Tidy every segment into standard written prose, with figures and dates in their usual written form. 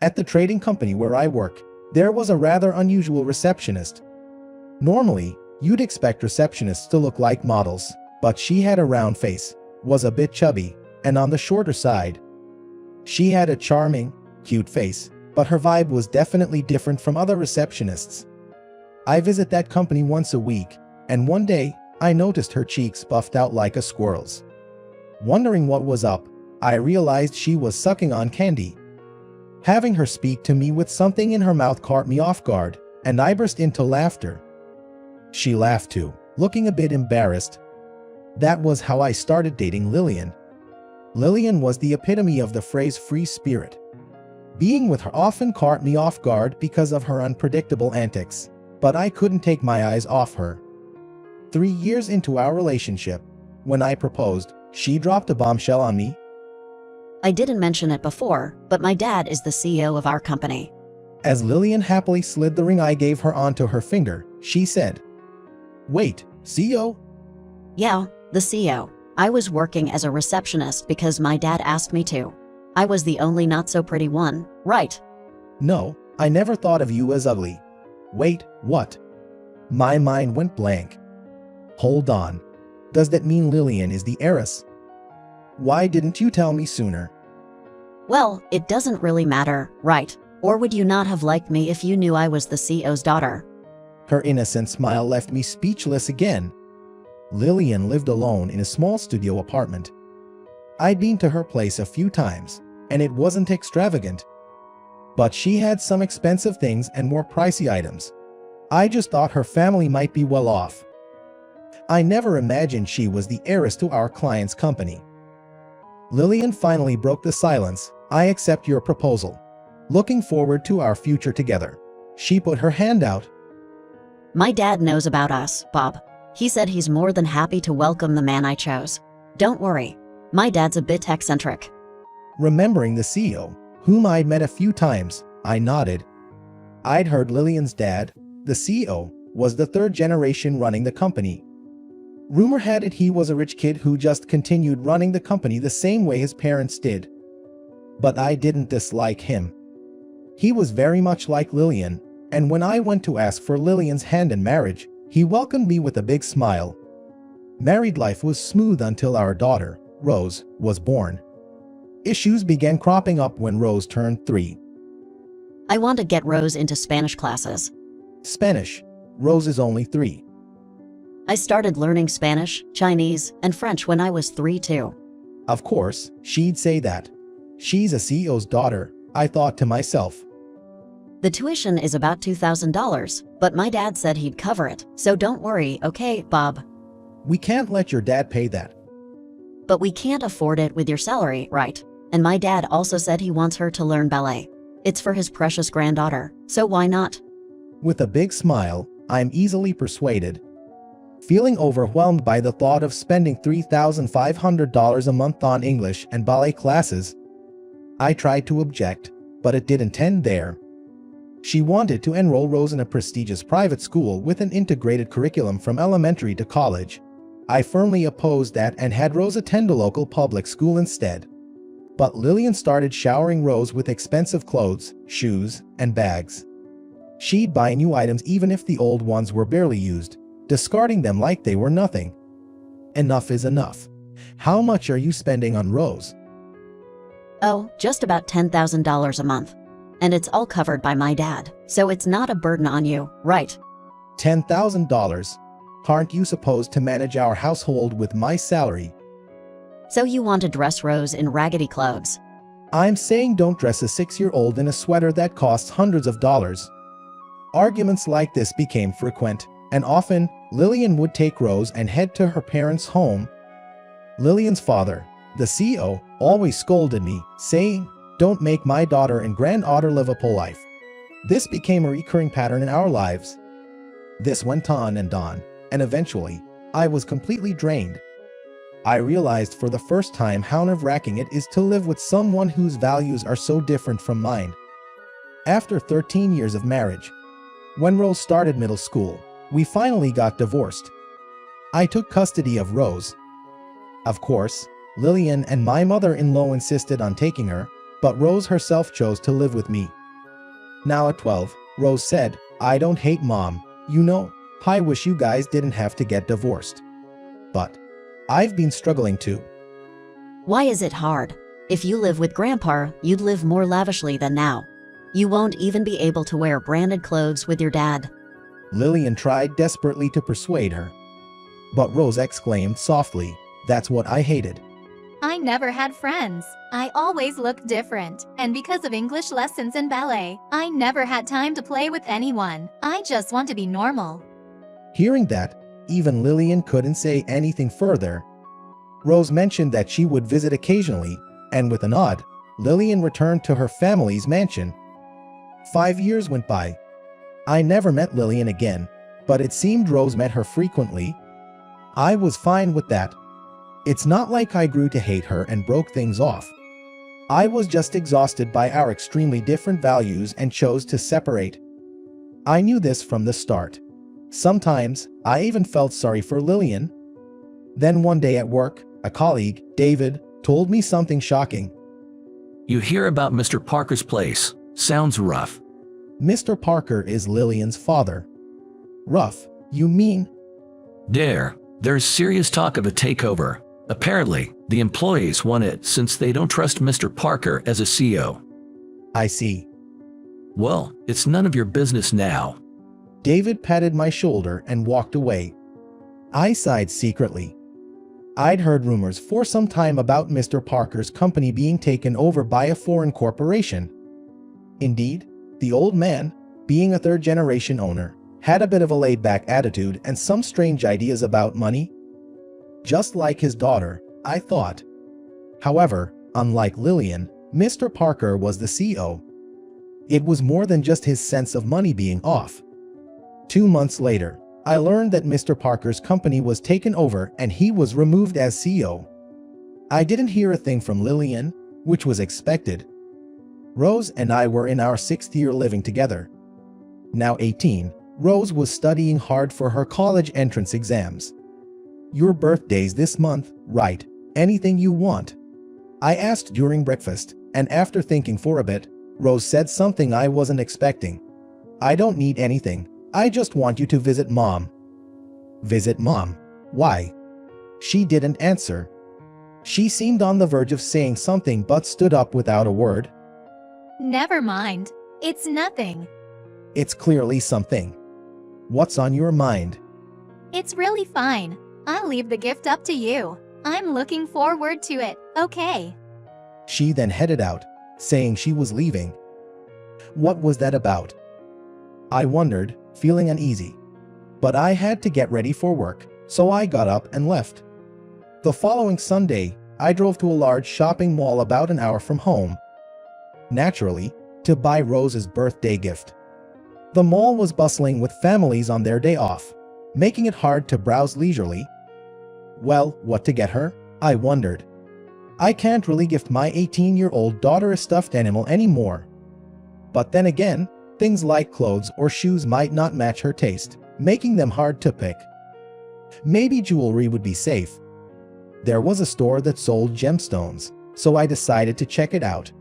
At the trading company where I work, there was a rather unusual receptionist. Normally, you'd expect receptionists to look like models, but she had a round face, was a bit chubby, and on the shorter side. She had a charming, cute face, but her vibe was definitely different from other receptionists. I visit that company once a week, and one day, I noticed her cheeks puffed out like a squirrel's. Wondering what was up, I realized she was sucking on candy. Having her speak to me with something in her mouth caught me off guard, and I burst into laughter. She laughed too, looking a bit embarrassed. That was how I started dating Lillian. Lillian was the epitome of the phrase free spirit. Being with her often caught me off guard because of her unpredictable antics, but I couldn't take my eyes off her. 3 years into our relationship, when I proposed, she dropped a bombshell on me. I didn't mention it before, but my dad is the CEO of our company. As Lillian happily slid the ring I gave her onto her finger, she said, "Wait, CEO?" Yeah, the CEO. I was working as a receptionist because my dad asked me to. I was the only not-so-pretty one, right? No, I never thought of you as ugly. Wait, what? My mind went blank. Hold on. Does that mean Lillian is the heiress? Why didn't you tell me sooner? Well, it doesn't really matter, right? Or would you not have liked me if you knew I was the CEO's daughter? Her innocent smile left me speechless again. Lillian lived alone in a small studio apartment. I'd been to her place a few times, and it wasn't extravagant. But she had some expensive things and more pricey items. I just thought her family might be well off. I never imagined she was the heiress to our client's company. Lillian finally broke the silence. "I accept your proposal. Looking forward to our future together." She put her hand out. My dad knows about us, Bob. He said he's more than happy to welcome the man I chose. Don't worry. My dad's a bit eccentric. Remembering the CEO, whom I'd met a few times, I nodded. I'd heard Lillian's dad, the CEO, was the third generation running the company. Rumor had it he was a rich kid who just continued running the company the same way his parents did. But I didn't dislike him. He was very much like Lillian, and when I went to ask for Lillian's hand in marriage, he welcomed me with a big smile. Married life was smooth until our daughter, Rose, was born. Issues began cropping up when Rose turned 3. I want to get Rose into Spanish classes. Spanish. Rose is only 3. I started learning Spanish, Chinese, and French when I was 3 too. Of course, she'd say that. She's a CEO's daughter, I thought to myself. The tuition is about $2,000, but my dad said he'd cover it, so don't worry, okay, Bob? We can't let your dad pay that. But we can't afford it with your salary, right? And my dad also said he wants her to learn ballet. It's for his precious granddaughter, so why not? With a big smile, I'm easily persuaded. Feeling overwhelmed by the thought of spending $3,500 a month on English and ballet classes, I tried to object, but it didn't end there. She wanted to enroll Rose in a prestigious private school with an integrated curriculum from elementary to college. I firmly opposed that and had Rose attend a local public school instead. But Lillian started showering Rose with expensive clothes, shoes, and bags. She'd buy new items even if the old ones were barely used, discarding them like they were nothing. Enough is enough. How much are you spending on Rose? Oh, just about $10,000 a month. And it's all covered by my dad, so it's not a burden on you, right? $10,000? Aren't you supposed to manage our household with my salary? So you want to dress Rose in raggedy clothes? I'm saying don't dress a 6-year-old in a sweater that costs hundreds of dollars. Arguments like this became frequent, and often, Lillian would take Rose and head to her parents' home. Lillian's father, the CEO, always scolded me, saying, "Don't make my daughter and granddaughter live a poor life." This became a recurring pattern in our lives. This went on, and eventually, I was completely drained. I realized for the first time how nerve-wracking it is to live with someone whose values are so different from mine. After 13 years of marriage, when Rose started middle school, we finally got divorced. I took custody of Rose. Of course, Lillian and my mother-in-law insisted on taking her, but Rose herself chose to live with me. Now at 12, Rose said, "I don't hate Mom. You know, I wish you guys didn't have to get divorced. But I've been struggling too." Why is it hard? If you live with Grandpa, you'd live more lavishly than now. You won't even be able to wear branded clothes with your dad. Lillian tried desperately to persuade her. But Rose exclaimed softly, "That's what I hated." I never had friends. I always looked different, and because of English lessons and ballet, I never had time to play with anyone. I just want to be normal. Hearing that, even Lillian couldn't say anything further. Rose mentioned that she would visit occasionally, and with a nod, Lillian returned to her family's mansion. 5 years went by. I never met Lillian again, but it seemed Rose met her frequently. I was fine with that. It's not like I grew to hate her and broke things off. I was just exhausted by our extremely different values and chose to separate. I knew this from the start. Sometimes, I even felt sorry for Lillian. Then one day at work, a colleague, David, told me something shocking. "You hear about Mr. Parker's place. Sounds rough." Mr. Parker is Lillian's father. Rough, you mean? There's serious talk of a takeover. Apparently, the employees want it since they don't trust Mr. Parker as a CEO. I see. Well, it's none of your business now. David patted my shoulder and walked away. I sighed secretly. I'd heard rumors for some time about Mr. Parker's company being taken over by a foreign corporation. Indeed, the old man, being a third-generation owner, had a bit of a laid-back attitude and some strange ideas about money. Just like his daughter, I thought. However, unlike Lillian, Mr. Parker was the CEO. It was more than just his sense of money being off. 2 months later, I learned that Mr. Parker's company was taken over and he was removed as CEO. I didn't hear a thing from Lillian, which was expected. Rose and I were in our 6th year living together. Now 18, Rose was studying hard for her college entrance exams. "Your birthday's this month, right? Anything you want?" I asked during breakfast, and after thinking for a bit, Rose said something I wasn't expecting. "I don't need anything. I just want you to visit Mom." Visit Mom? Why? She didn't answer. She seemed on the verge of saying something but stood up without a word. Never mind. It's nothing. It's clearly something. What's on your mind? It's really fine. I'll leave the gift up to you. I'm looking forward to it, okay? She then headed out, saying she was leaving. What was that about? I wondered, feeling uneasy. But I had to get ready for work, so I got up and left. The following Sunday, I drove to a large shopping mall about an hour from home. Naturally, to buy Rose's birthday gift. The mall was bustling with families on their day off, making it hard to browse leisurely. Well, what to get her? I wondered. I can't really gift my 18-year-old daughter a stuffed animal anymore. But then again, things like clothes or shoes might not match her taste, making them hard to pick. Maybe jewelry would be safe. There was a store that sold gemstones, so I decided to check it out.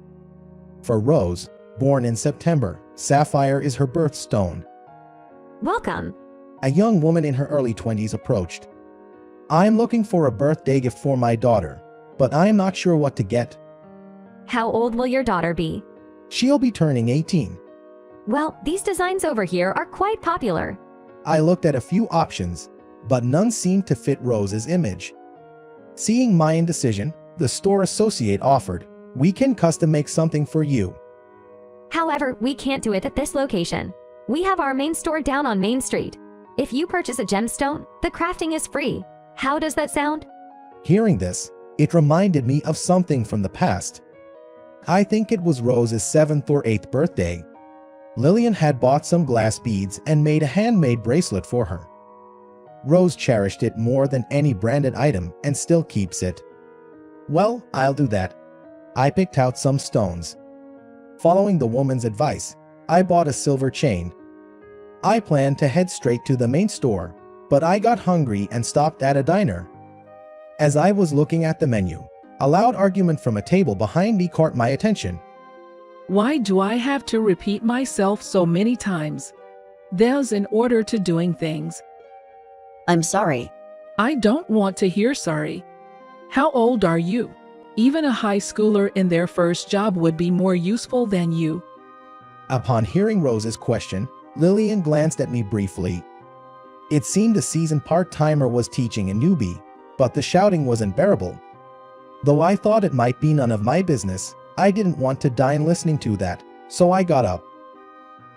For Rose, born in September, sapphire is her birthstone. Welcome. A young woman in her early 20s approached. "I'm looking for a birthday gift for my daughter, but I'm not sure what to get." How old will your daughter be? She'll be turning 18. Well, these designs over here are quite popular. I looked at a few options, but none seemed to fit Rose's image. Seeing my indecision, the store associate offered, "We can custom make something for you." However, we can't do it at this location. We have our main store down on Main Street. If you purchase a gemstone, the crafting is free. How does that sound? Hearing this, it reminded me of something from the past. I think it was Rose's 7th or 8th birthday. Lillian had bought some glass beads and made a handmade bracelet for her. Rose cherished it more than any branded item and still keeps it. Well, I'll do that. I picked out some stones. Following the woman's advice, I bought a silver chain. I planned to head straight to the main store, but I got hungry and stopped at a diner. As I was looking at the menu, a loud argument from a table behind me caught my attention. Why do I have to repeat myself so many times? There's an order to doing things. I'm sorry. I don't want to hear sorry. How old are you? Even a high schooler in their first job would be more useful than you. Upon hearing Rose's question, Lillian glanced at me briefly. It seemed a seasoned part-timer was teaching a newbie, but the shouting was unbearable. Though I thought it might be none of my business, I didn't want to die listening to that, so I got up.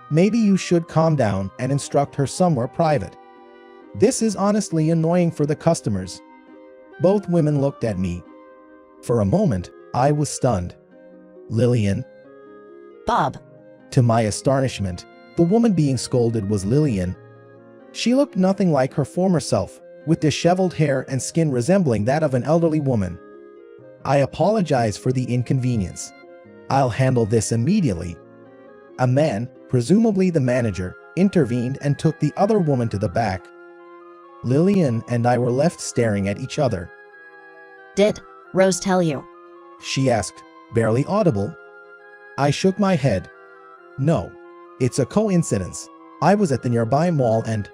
Maybe you should calm down and instruct her somewhere private. This is honestly annoying for the customers. Both women looked at me. For a moment, I was stunned. Lillian? Bob. To my astonishment, the woman being scolded was Lillian. She looked nothing like her former self, with disheveled hair and skin resembling that of an elderly woman. I apologize for the inconvenience. I'll handle this immediately. A man, presumably the manager, intervened and took the other woman to the back. Lillian and I were left staring at each other. Did Rose tell you? She asked, barely audible. I shook my head. No. It's a coincidence. I was at the nearby mall and…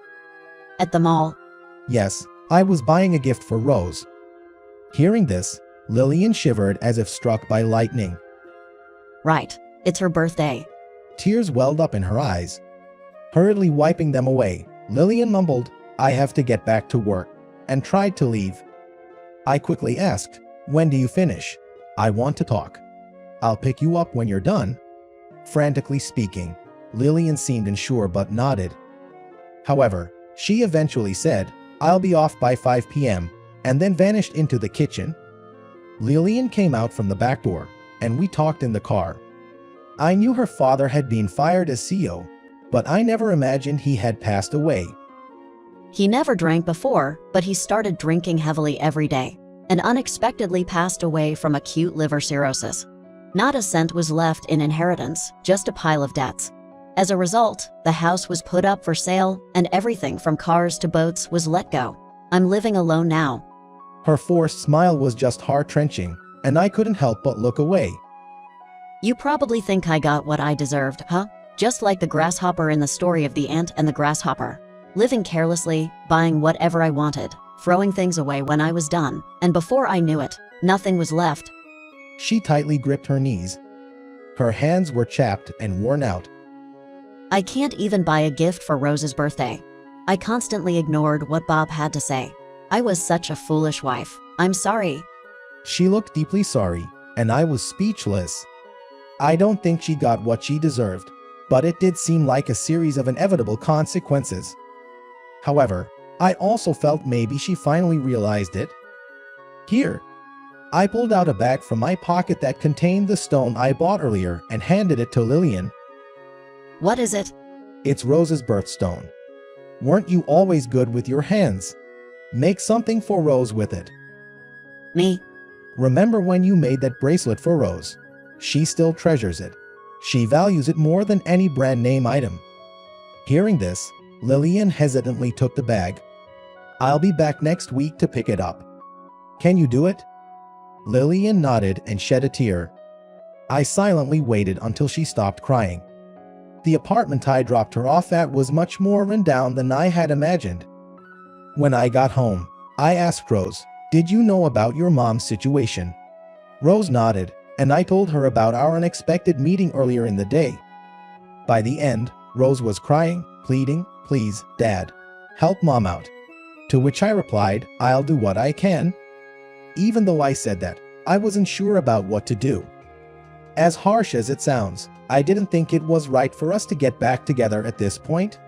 At the mall? Yes, I was buying a gift for Rose. Hearing this, Lillian shivered as if struck by lightning. Right. It's her birthday. Tears welled up in her eyes. Hurriedly wiping them away, Lillian mumbled, I have to get back to work, and tried to leave. I quickly asked, when do you finish? I want to talk. I'll pick you up when you're done. Frantically speaking, Lillian seemed unsure but nodded. However, she eventually said, I'll be off by 5 p.m., and then vanished into the kitchen. Lillian came out from the back door, and we talked in the car. I knew her father had been fired as CEO, but I never imagined he had passed away. He never drank before, but he started drinking heavily every day, and unexpectedly passed away from acute liver cirrhosis. Not a cent was left in inheritance, just a pile of debts. As a result, the house was put up for sale, and everything from cars to boats was let go. I'm living alone now. Her forced smile was just heart-wrenching, and I couldn't help but look away. You probably think I got what I deserved, huh? Just like the grasshopper in the story of the ant and the grasshopper. Living carelessly, buying whatever I wanted, throwing things away when I was done, and before I knew it, nothing was left. She tightly gripped her knees. Her hands were chapped and worn out. I can't even buy a gift for Rose's birthday. I constantly ignored what Bob had to say. I was such a foolish wife. I'm sorry. She looked deeply sorry, and I was speechless. I don't think she got what she deserved, but it did seem like a series of inevitable consequences. However, I also felt maybe she finally realized it. Here. I pulled out a bag from my pocket that contained the stone I bought earlier and handed it to Lillian. What is it? It's Rose's birthstone. Weren't you always good with your hands? Make something for Rose with it. Me? Remember when you made that bracelet for Rose? She still treasures it. She values it more than any brand name item. Hearing this, Lillian hesitantly took the bag. I'll be back next week to pick it up. Can you do it? Lillian nodded and shed a tear. I silently waited until she stopped crying. The apartment I dropped her off at was much more run down than I had imagined. When I got home, I asked Rose, did you know about your mom's situation? Rose nodded, and I told her about our unexpected meeting earlier in the day. By the end, Rose was crying, pleading, please, Dad, help Mom out. To which I replied, I'll do what I can. Even though I said that, I wasn't sure about what to do. As harsh as it sounds, I didn't think it was right for us to get back together at this point.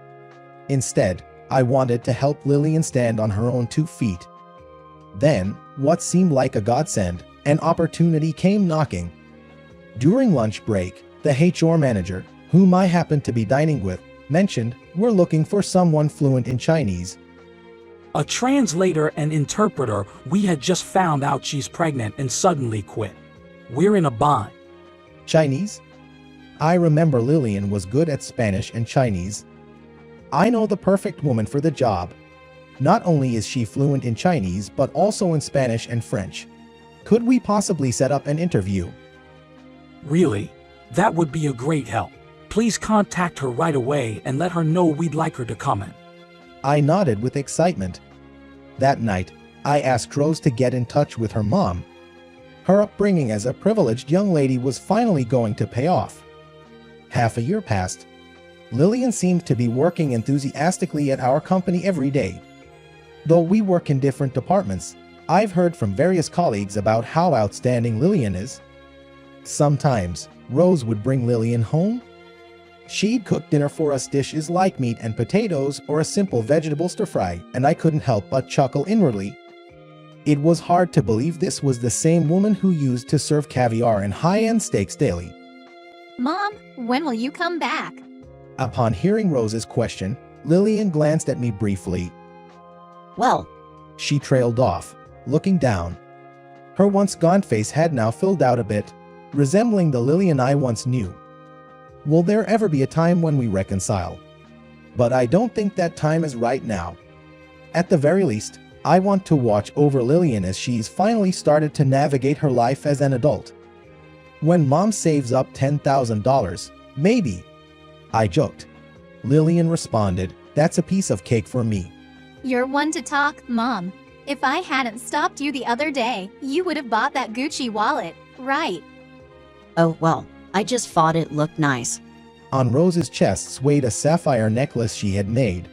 Instead, I wanted to help Lillian stand on her own 2 feet. Then, what seemed like a godsend, an opportunity came knocking. During lunch break, the HR manager, whom I happened to be dining with, mentioned, we're looking for someone fluent in Chinese. A translator and interpreter. We had just found out she's pregnant and suddenly quit. We're in a bind. Chinese? I remember Lillian was good at Spanish and Chinese. I know the perfect woman for the job. Not only is she fluent in Chinese, but also in Spanish and French. Could we possibly set up an interview? Really? That would be a great help. Please contact her right away and let her know we'd like her to come in. I nodded with excitement. That night, I asked Rose to get in touch with her mom. Her upbringing as a privileged young lady was finally going to pay off. Half a year passed. Lillian seemed to be working enthusiastically at our company every day. Though we work in different departments, I've heard from various colleagues about how outstanding Lillian is. Sometimes, Rose would bring Lillian home. She'd cook dinner for us, dishes like meat and potatoes or a simple vegetable stir-fry, and I couldn't help but chuckle inwardly. It was hard to believe this was the same woman who used to serve caviar and high-end steaks daily. Mom, when will you come back? Upon hearing Rose's question, Lillian glanced at me briefly. Well, She trailed off, looking down. Her once gaunt face had now filled out a bit, resembling the Lillian I once knew. Will there ever be a time when we reconcile? But I don't think that time is right now. At the very least, I want to watch over Lillian as she's finally started to navigate her life as an adult. When Mom saves up $10,000, maybe. I joked. Lillian responded, "That's a piece of cake for me." You're one to talk, Mom. If I hadn't stopped you the other day, you would have bought that Gucci wallet, right? oh well, I just thought it looked nice. On Rose's chest swayed a sapphire necklace she had made,